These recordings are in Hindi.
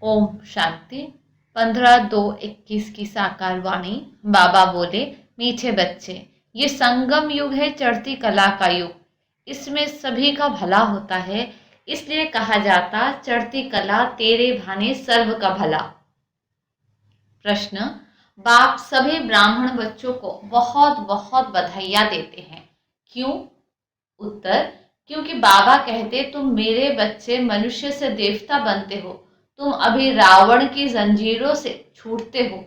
ओम शांति। 15/2/21 की साकार वाणी। बाबा बोले, मीठे बच्चे, ये संगम युग है, चढ़ती कला का युग। इसमें सभी का भला होता है, इसलिए कहा जाता चढ़ती कला तेरे भाने सर्व का भला। प्रश्न। बाप सभी ब्राह्मण बच्चों को बहुत बहुत बधाइयाँ देते हैं, क्यों? उत्तर। क्योंकि बाबा कहते तुम मेरे बच्चे मनुष्य से देवता बनते हो, तुम अभी रावण की जंजीरों से छूटते हो,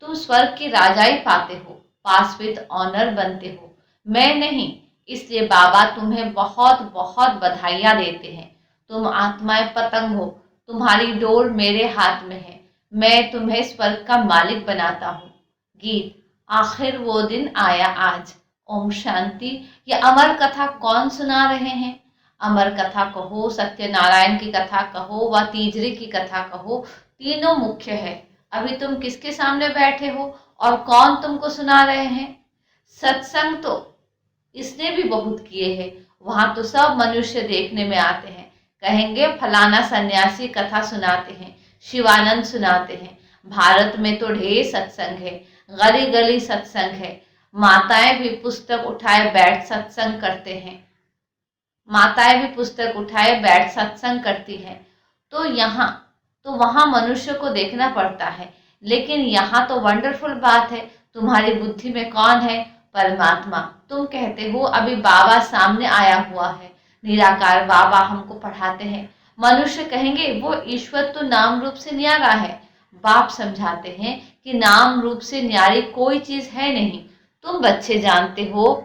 तुम स्वर्ग की राजाई पाते हो, पास विद ऑनर बनते हो, मैं नहीं। इसलिए बाबा तुम्हें बहुत बहुत बधाइयाँ देते हैं। तुम आत्माएं पतंग हो, तुम्हारी डोर मेरे हाथ में है, मैं तुम्हें स्वर्ग का मालिक बनाता हूँ। गीत। आखिर वो दिन आया आज। ओम शांति। ये अमर कथा कौन सुना रहे हैं? अमर कथा कहो, सत्यनारायण की कथा कहो व तीजरी की कथा कहो, तीनों मुख्य है। अभी तुम किसके सामने बैठे हो और कौन तुमको सुना रहे हैं? सत्संग तो इसने भी बहुत किए हैं, वहां तो सब मनुष्य देखने में आते हैं, कहेंगे फलाना सन्यासी कथा सुनाते हैं, शिवानंद सुनाते हैं। भारत में तो ढेर सत्संग है, गली गली सत्संग है। माताएं भी पुस्तक उठाए बैठ सत्संग करते हैं, माताएं भी पुस्तक उठाए बैठ सत्संग करती है। तो यहाँ तो वहां मनुष्य को देखना पड़ता है, लेकिन यहाँ तो वंडरफुल बात है, तुम्हारी बुद्धि में कौन है? परमात्मा। तुम कहते हो अभी बाबा सामने आया हुआ है, निराकार बाबा हमको पढ़ाते हैं। मनुष्य कहेंगे वो ईश्वर तो नाम रूप से न्यारा है। बाप समझाते हैं कि नाम रूप से न्यारी कोई चीज है नहीं। तुम बच्चे जानते हो,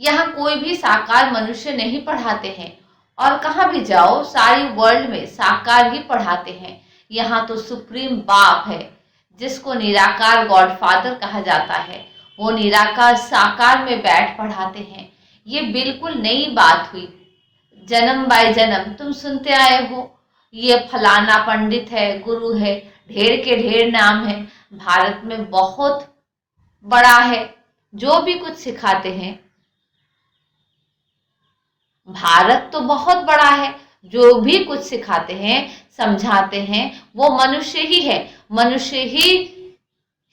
यहाँ कोई भी साकार मनुष्य नहीं पढ़ाते हैं, और कहाँ भी जाओ सारी वर्ल्ड में साकार ही पढ़ाते हैं। यहाँ तो सुप्रीम बाप है, जिसको निराकार गॉडफादर कहा जाता है, वो निराकार साकार में बैठ पढ़ाते हैं। ये बिल्कुल नई बात हुई। जन्म बाय जन्म तुम सुनते आए हो, ये फलाना पंडित है, गुरु है, ढेर के ढेर नाम है। भारत में बहुत बड़ा है, जो भी कुछ सिखाते हैं। भारत तो बहुत बड़ा है, जो भी कुछ सिखाते हैं, समझाते हैं, वो मनुष्य ही है। मनुष्य ही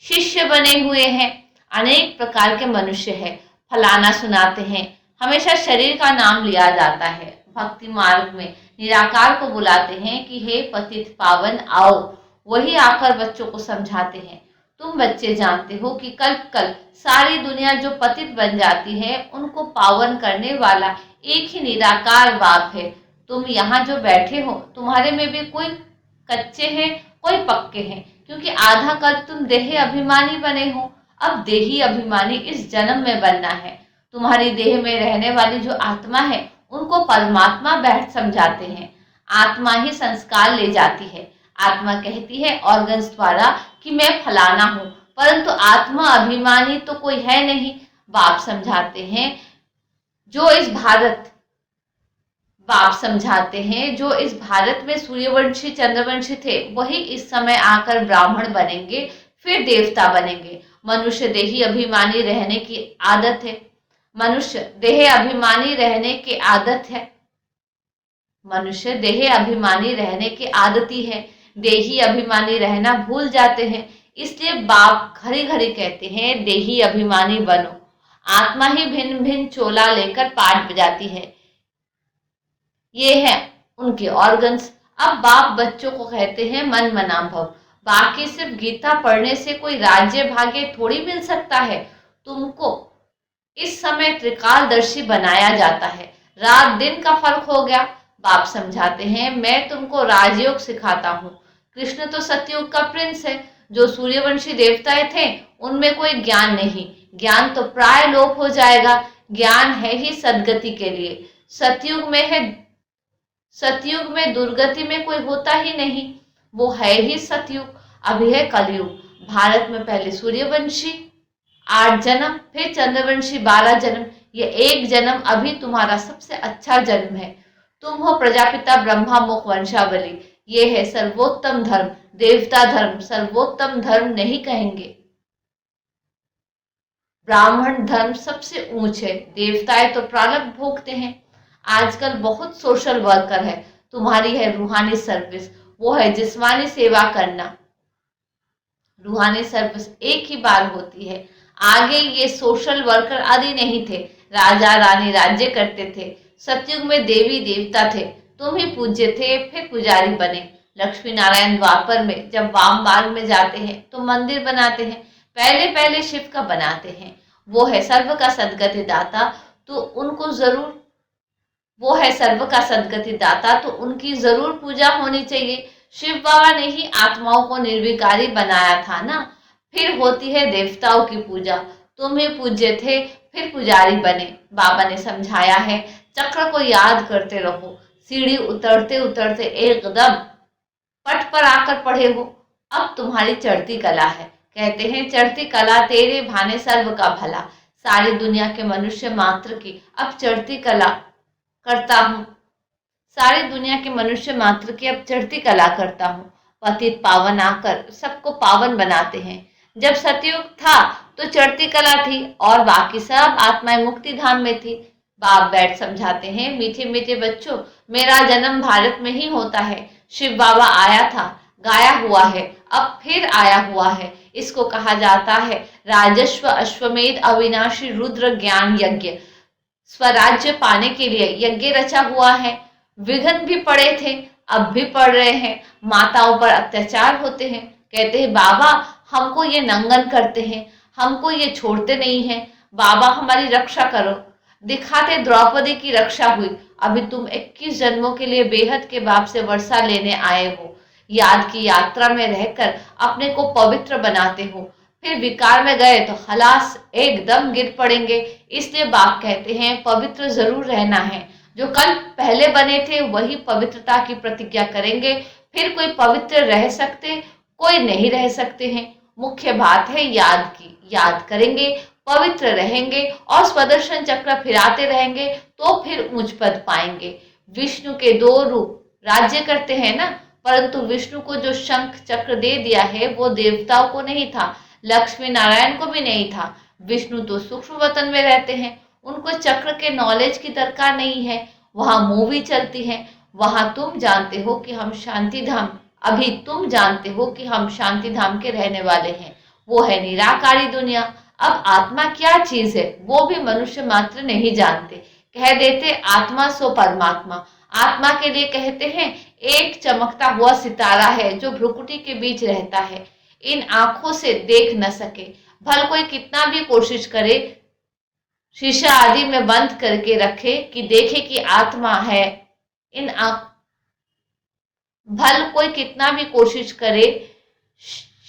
शिष्य बने हुए हैं, अनेक प्रकार के मनुष्य है। फलाना सुनाते हैं, हमेशा शरीर का नाम लिया जाता है। भक्ति मार्ग में निराकार को बुलाते हैं कि हे पतित पावन आओ, वही आकर बच्चों को समझाते हैं। तुम बच्चे जानते हो कि कल कल सारी दुनिया जो पतित बन जाती है, उनको पावन करने वाला एक ही निराकार बाप है। तुम यहाँ जो बैठे हो, तुम्हारे में भी कोई कच्चे हैं, कोई पक्के हैं, क्योंकि आधा कल तुम देही अभिमानी बने हो। अब देही अभिमानी इस जन्म में बनना है। तुम्हारी देह में रहने वाली जो आत्मा है, उनको परमात्मा बैठ समझाते हैं। आत्मा ही संस्कार ले जाती है। आत्मा कहती है ऑर्गन्स द्वारा कि मैं फलाना हूँ, परंतु आत्मा अभिमानी तो कोई है नहीं। बाप समझाते हैं जो इस भारत बाप समझाते हैं जो इस भारत में सूर्यवंशी चंद्रवंशी थे, वही इस समय आकर ब्राह्मण बनेंगे, फिर देवता बनेंगे। मनुष्य देही अभिमानी रहने की आदत है, मनुष्य देह अभिमानी रहने की आदत है, मनुष्य देह अभिमानी रहने की आदती है, देही अभिमानी रहना भूल जाते हैं। इसलिए बाप घड़ी घड़ी कहते हैं देही अभिमानी बनो। आत्मा ही भिन्न भिन्न चोला लेकर पाठ बजाती है, ये है उनके ऑर्गन्स। अब बाप बच्चों को कहते हैं मन मना भव। बाकी सिर्फ गीता पढ़ने से कोई राज्य भाग्य थोड़ी मिल सकता है। तुमको इस समय त्रिकालदर्शी बनाया जाता है, रात दिन का फर्क हो गया। बाप समझाते हैं मैं तुमको राजयोग सिखाता हूँ। कृष्ण तो सतयुग का प्रिंस है, जो सूर्यवंशी देवताएं थे उनमें कोई ज्ञान नहीं, ज्ञान तो प्राय लोप हो जाएगा। ज्ञान है ही सदगति के लिए। सतयुग में है, सतयुग में दुर्गति में कोई होता ही नहीं, वो है ही सतयुग। अभी है कलयुग। भारत में पहले सूर्यवंशी 8 जन्म, फिर चंद्रवंशी 12 जन्म। ये एक जन्म अभी तुम्हारा सबसे अच्छा जन्म है। तुम हो प्रजापिता ब्रह्मा मुख वंशावली। ये है सर्वोत्तम धर्म। देवता धर्म सर्वोत्तम धर्म नहीं कहेंगे, ब्राह्मण धर्म सबसे ऊंच है। देवताएं तो प्रारब्ध भोगते हैं। आजकल बहुत सोशल वर्कर है, तुम्हारी है रूहानी सर्विस, वो है जिस्मानी सेवा करना। रूहानी सर्विस एक ही बार होती है। आगे ये सोशल वर्कर आदि नहीं थे। राजा रानी राज्य करते थे। सतयुग में देवी देवता थे, तुम ही पूज्य थे, फिर पुजारी बने। लक्ष्मी नारायण द्वापर में जब वाम मार्ग में जाते हैं तो मंदिर बनाते हैं, पहले पहले शिव का बनाते हैं। वो है सर्व का सद्गति दाता, तो उनको जरूर वो है सर्व का सद्गति दाता, तो उनकी जरूर पूजा होनी चाहिए। शिव बाबा ने ही आत्माओं को निर्विकारी बनाया था ना। फिर होती है देवताओं की पूजा। तुम ही पूज्य थे, फिर पुजारी बने। बाबा ने समझाया है, चक्र को याद करते रहो। सीढ़ी उतरते उतरते एकदम पट पर आकर पड़े हो। अब तुम्हारी चढ़ती कला है। कहते हैं चढ़ती कला तेरे भाने सर्व का भला। सारी दुनिया के मनुष्य मात्र की अब चढ़ती कला करता हूँ। सारी दुनिया के मनुष्य मात्र की अब चढ़ती कला करता हूँ। पतित पावन आकर सबको पावन बनाते हैं। जब सतयुग था तो चढ़ती कला थी और बाकी सब आत्माएं मुक्ति धाम में थी। बाप बैठ समझाते हैं, मीठे मीठे बच्चों, मेरा जन्म भारत में ही होता है। शिव बाबा आया था, गाया हुआ है, अब फिर आया हुआ है। इसको कहा जाता है राजस्व अश्वमेध अविनाशी रुद्र ज्ञान यज्ञ। स्वराज्य पाने के लिए यज्ञ रचा हुआ है। विघ्न भी पड़े थे, अब भी पड़ रहे हैं। माताओं पर अत्याचार होते हैं। कहते हैं बाबा हमको ये नंगन करते हैं, हमको ये छोड़ते नहीं हैं, बाबा हमारी रक्षा करो। दिखाते द्रौपदी की रक्षा हुई, अभी तुम 21 जन्मों के लिए बेहद के बाप से वर्षा लेने आए हो। याद की यात्रा में रहकर अपने को पवित्र बनाते हो, फिर विकार में गए तो खलास एकदम गिर पड़ेंगे। इसलिए बाप कहते हैं पवित्र जरूर रहना है। जो कल पहले बने थे वही पवित्रता की प्रतिज्ञा करेंगे। फिर कोई पवित्र रह सकते, कोई नहीं रह सकते हैं। मुख्य बात है याद की, याद करेंगे, पवित्र रहेंगे और स्वदर्शन चक्र फिराते रहेंगे तो फिर ऊंच पद पाएंगे। विष्णु के 2 रूप राज्य करते हैं ना, परंतु विष्णु को जो शंख चक्र दे दिया है वो देवताओं को नहीं था, लक्ष्मी नारायण को भी नहीं था। विष्णु तो सूक्ष्म वतन में रहते हैं, उनको चक्र के नॉलेज की दरकार नहीं है। वहां मूवी चलती है। वहां तुम जानते हो कि हम शांति धाम, अभी तुम जानते हो कि हम शांति धाम के रहने वाले हैं। वो है निराकारी दुनिया। अब आत्मा क्या चीज है वो भी मनुष्य मात्र नहीं जानते। कह देते आत्मा सो परमात्मा। आत्मा के लिए कहते हैं एक चमकता हुआ सितारा है जो भ्रुकुटी के बीच रहता है, इन आंखों से देख न सके। भल कोई कितना भी कोशिश करे, शीशा आदि में बंद करके रखे कि देखे कि आत्मा है, इन भल कोई कितना भी कोशिश करे,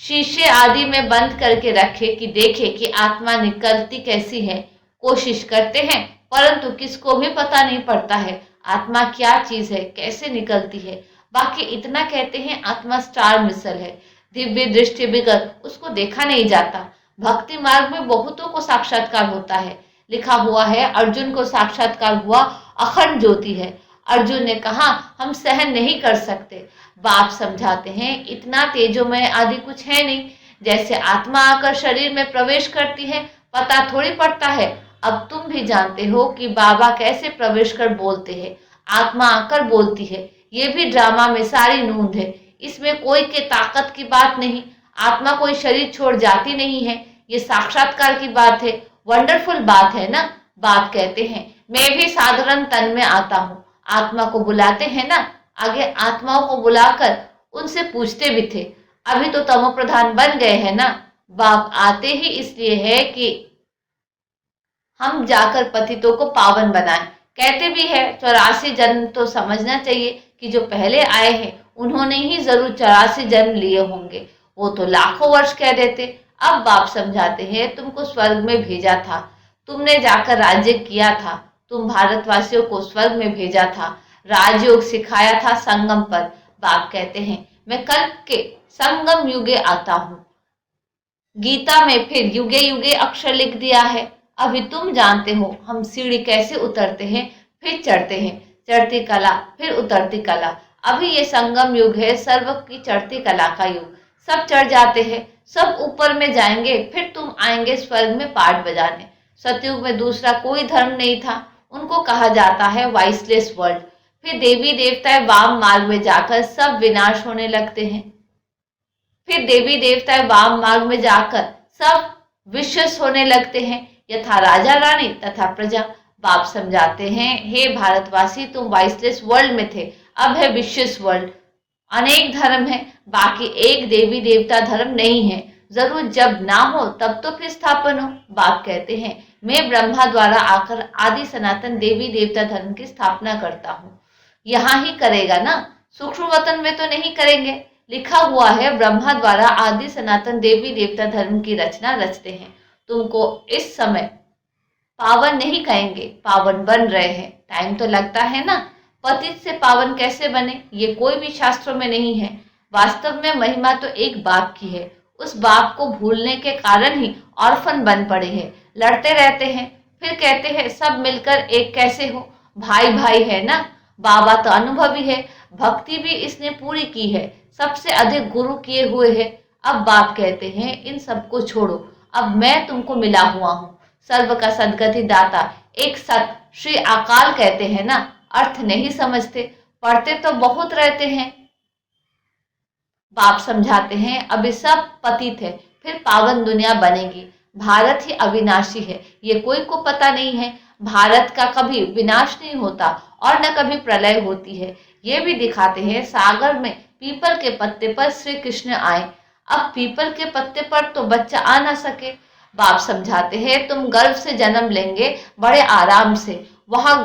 शीशे आदि में बंद करके रखे कि देखे कि आत्मा निकलती कैसी है। कोशिश करते हैं परंतु किसको भी पता नहीं पड़ता है आत्मा क्या चीज है, कैसे निकलती है। बाकी इतना कहते हैं आत्मा स्टार मिसल है, दिव्य दृष्टि बिगर उसको देखा नहीं जाता। भक्ति मार्ग में बहुतों को साक्षात्कार होता है। लिखा हुआ है अर्जुन को साक्षात्कार हुआ, अखंड ज्योति है। अर्जुन ने कहा हम सहन नहीं कर सकते। बाप समझाते हैं इतना तेजोमय आदि कुछ है नहीं। जैसे आत्मा आकर शरीर में प्रवेश करती है पता थोड़ी पड़ता है। अब तुम भी जानते हो कि बाबा कैसे प्रवेश कर बोलते हैं, आत्मा आकर बोलती है। ये भी ड्रामा में सारी नूंद है, इसमें कोई के ताकत की बात नहीं। आत्मा कोई शरीर छोड़ जाती नहीं है, ये साक्षात्कार की बात है। वंडरफुल बात है ना। बाप कहते हैं मैं भी साधारण तन में आता हूँ। आत्मा को बुलाते हैं ना, आगे आत्माओं को बुलाकर उनसे पूछते भी थे। अभी तो तमो प्रधान बन गए हैं ना। बाप आते ही इसलिए है कि हम जाकर पतितों को पावन बनाएं। कहते भी है 84 जन्म, तो समझना चाहिए कि जो पहले आए हैं उन्होंने ही जरूर 84 जन्म लिए होंगे। वो तो लाखों वर्ष कह देते। अब बाप समझाते हैं तुमको स्वर्ग में भेजा था, तुमने जाकर राज्य किया था, तुम भारतवासियों को स्वर्ग में भेजा था, राजयोग सिखाया था संगम पर। बाप कहते हैं मैं कल्प के संगम युगे आता हूँ। गीता में फिर युगे युगे अक्षर लिख दिया है। अभी तुम जानते हो हम सीढ़ी कैसे उतरते हैं फिर चढ़ते हैं, चढ़ती कला फिर उतरती कला। अभी ये संगम युग है, सर्व की चढ़ती कला का युग। सब चढ़ जाते हैं, सब ऊपर में जाएंगे, फिर तुम आएंगे स्वर्ग में पाठ बजाने। सतयुग में दूसरा कोई धर्म नहीं था, उनको कहा जाता है वाइसलेस वर्ल्ड। फिर देवी देवता वाम मार्ग में जाकर सब विनाश होने लगते हैं। फिर देवी देवता वाम मार्ग में जाकर सब विश्वस होने लगते हैं, यथा राजा रानी तथा प्रजा। बाप समझाते हैं, हे भारतवासी, तुम वाइसलेस वर्ल्ड में थे, अब है विश्वस वर्ल्ड। अनेक धर्म है, बाकी एक देवी देवता धर्म नहीं है। जरूर जब ना हो तब तो फिर स्थापन हो। बाप कहते हैं, मैं ब्रह्मा द्वारा आकर आदि सनातन देवी देवता धर्म की स्थापना करता हूँ। यहाँ ही करेगा ना, सूक्ष्म वतन में तो नहीं करेंगे। लिखा हुआ है, ब्रह्मा द्वारा आदि सनातन देवी देवता धर्म की रचना रचते हैं। तुमको इस समय पावन नहीं कहेंगे, पावन बन रहे हैं। टाइम तो लगता है ना। पतित से पावन कैसे बने, ये कोई भी शास्त्रों में नहीं है। वास्तव में महिमा तो एक बाप की है। उस बाप को भूलने के कारण ही ऑर्फन बन पड़े हैं, लड़ते रहते हैं। फिर कहते हैं सब मिलकर एक कैसे हो, भाई भाई है ना। बाबा तो अनुभवी है, भक्ति भी इसने पूरी की है, सबसे अधिक गुरु किए हुए है। अब बाप कहते हैं, इन सबको छोड़ो, अब मैं तुमको मिला हुआ हूँ, सर्व का सदगति दाता, एक सत श्री अकाल कहते हैं ना। अर्थ नहीं समझते, पढ़ते तो बहुत रहते हैं। बाप समझाते हैं, अभी सब पतित है, फिर पावन दुनिया बनेगी। भारत ही अविनाशी है, ये कोई को पता नहीं है। भारत का कभी विनाश नहीं होता और न कभी प्रलय होती है। ये भी दिखाते हैं, सागर में पीपल के पत्ते पर श्री कृष्ण आए। अब पीपल के पत्ते पर तो बच्चा आ ना सके। बाप समझाते हैं, तुम गर्भ से जन्म लेंगे बड़े आराम से। वहां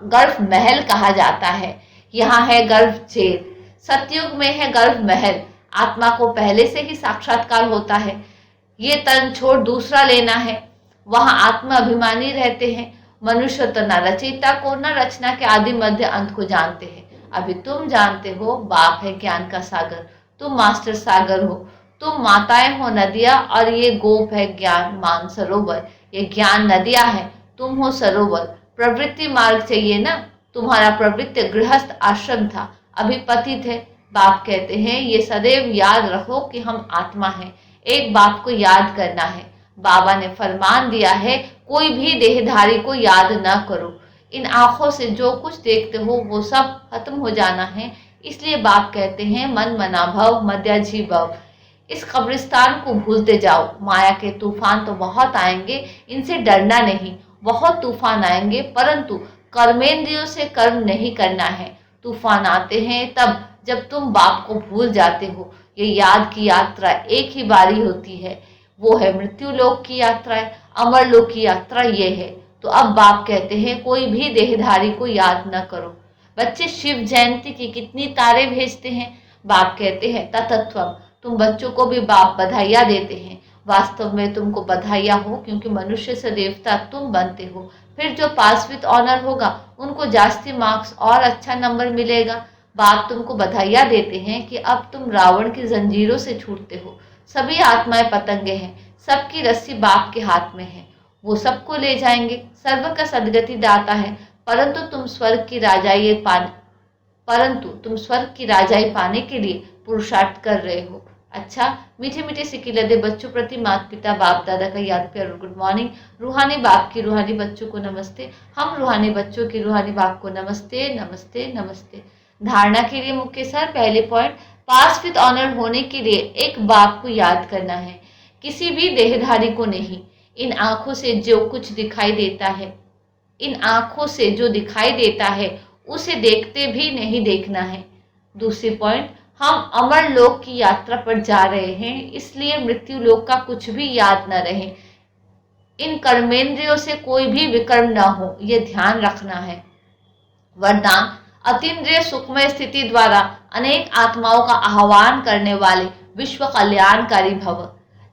गर्भ महल कहा जाता है, यहाँ है गर्भ जेल। सतयुग में है गर्भ महल। आत्मा को पहले से ही साक्षात्कार होता है, ये तन छोड़ दूसरा लेना है। वहां आत्मा अभिमानी रहते हैं। मनुष्य तो न रचयिता को न रचना के आदि मध्य अंत को जानते हैं। अभी तुम जानते हो, बाप है ज्ञान का सागर, तुम मास्टर सागर हो। तुम माताएं हो नदियां और ये गोप है ज्ञान मान सरोवर। ये ज्ञान नदियां है, तुम हो सरोवर। प्रवृत्ति मार्ग चाहिए ना, तुम्हारा प्रवृत्ति गृहस्थ आश्रम था, अभी पतित है। बाप कहते हैं, ये सदैव याद रखो कि हम आत्मा हैं, एक बाप को याद करना है। बाबा ने फरमान दिया है, कोई भी देहधारी को याद न करो। इन आंखों से जो कुछ देखते हो वो सब खत्म हो जाना है। इसलिए बाप कहते हैं, मन मना भव मध्याजी भव। इस कब्रिस्तान को भूलते जाओ। माया के तूफान तो बहुत आएंगे, इनसे डरना नहीं। बहुत तूफान आएंगे, परंतु कर्मेंद्रियों से कर्म नहीं करना है। तूफान आते हैं तब जब तुम बाप को भूल जाते हो। ये याद की यात्रा एक ही बारी होती है, वो है मृत्यु लोक की यात्रा, अमर लोक की यात्रा ये है। तो अब बाप कहते हैं, कोई भी देहधारी को याद न करो। बच्चे शिव जयंती की कितनी तारे भेजते हैं। बाप कहते हैं, ततत्वम, तुम बच्चों को भी बाप बधाइयाँ देते हैं। वास्तव में तुमको बधाइयाँ हो, क्योंकि मनुष्य से देवता तुम बनते हो। फिर जो पास विद ऑनर होगा उनको जास्ती मार्क्स और अच्छा नंबर मिलेगा। बाप तुमको बधाइयाँ देते हैं कि अब तुम रावण की जंजीरों से छूटते हो। सभी आत्माएं पतंगे हैं, सबकी रस्सी बाप के हाथ में है, वो सबको ले जाएंगे। सर्व का सदगति दाता है, परंतु तुम स्वर्ग की राजाई पाने के लिए पुरुषार्थ कर रहे हो। अच्छा, मीठे मीठे सिक्के लदे बच्चों प्रति माता पिता बाप दादा का याद प्यार और गुड मॉर्निंग। रूहानी बाप की रूहानी बच्चों को नमस्ते। हम रूहानी बच्चों की रूहानी बाप को नमस्ते नमस्ते नमस्ते। धारणा के लिए मुख्य सार, पहले पॉइंट, पास विद ऑनर होने के लिए एक बाप को याद करना है, किसी भी देहधारी को नहीं। इन आंखों से जो कुछ दिखाई देता है, इन आंखों से जो दिखाई देता है उसे देखते भी नहीं देखना है। दूसरी पॉइंट, हम अमर लोक की यात्रा पर जा रहे हैं, इसलिए मृत्यु लोक का कुछ भी याद न रहे। इन कर्मेंद्रियों से कोई भी विकर्म न हो, ये ध्यान रखना है। वरदान, अतीन्द्रिय सुखमय स्थिति द्वारा अनेक आत्माओं का आह्वान करने वाले विश्व कल्याणकारी भव।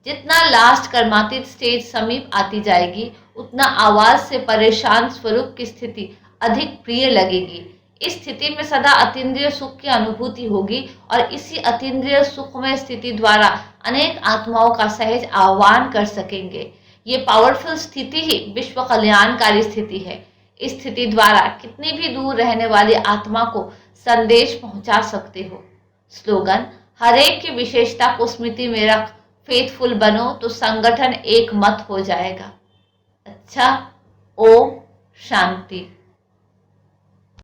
जितना लास्ट कर्मातीत स्टेज समीप आती जाएगी, उतना आवाज से परेशान स्वरूप की स्थिति अधिक प्रिय लगेगी। इस स्थिति में सदा अतीन्द्रिय सुख की अनुभूति होगी और इसी अतीन्द्रिय सुखमय स्थिति द्वारा अनेक आत्माओं का सहज आह्वान कर सकेंगे। ये पावरफुल स्थिति ही विश्व कल्याणकारी स्थिति है। इस स्थिति द्वारा कितनी भी दूर रहने वाली आत्मा को संदेश पहुंचा सकते हो। स्लोगन, हरेक की विशेषता को स्मृति में रख फेथफुल बनो तो संगठन एक मत हो जाएगा। अच्छा, ओम शांति।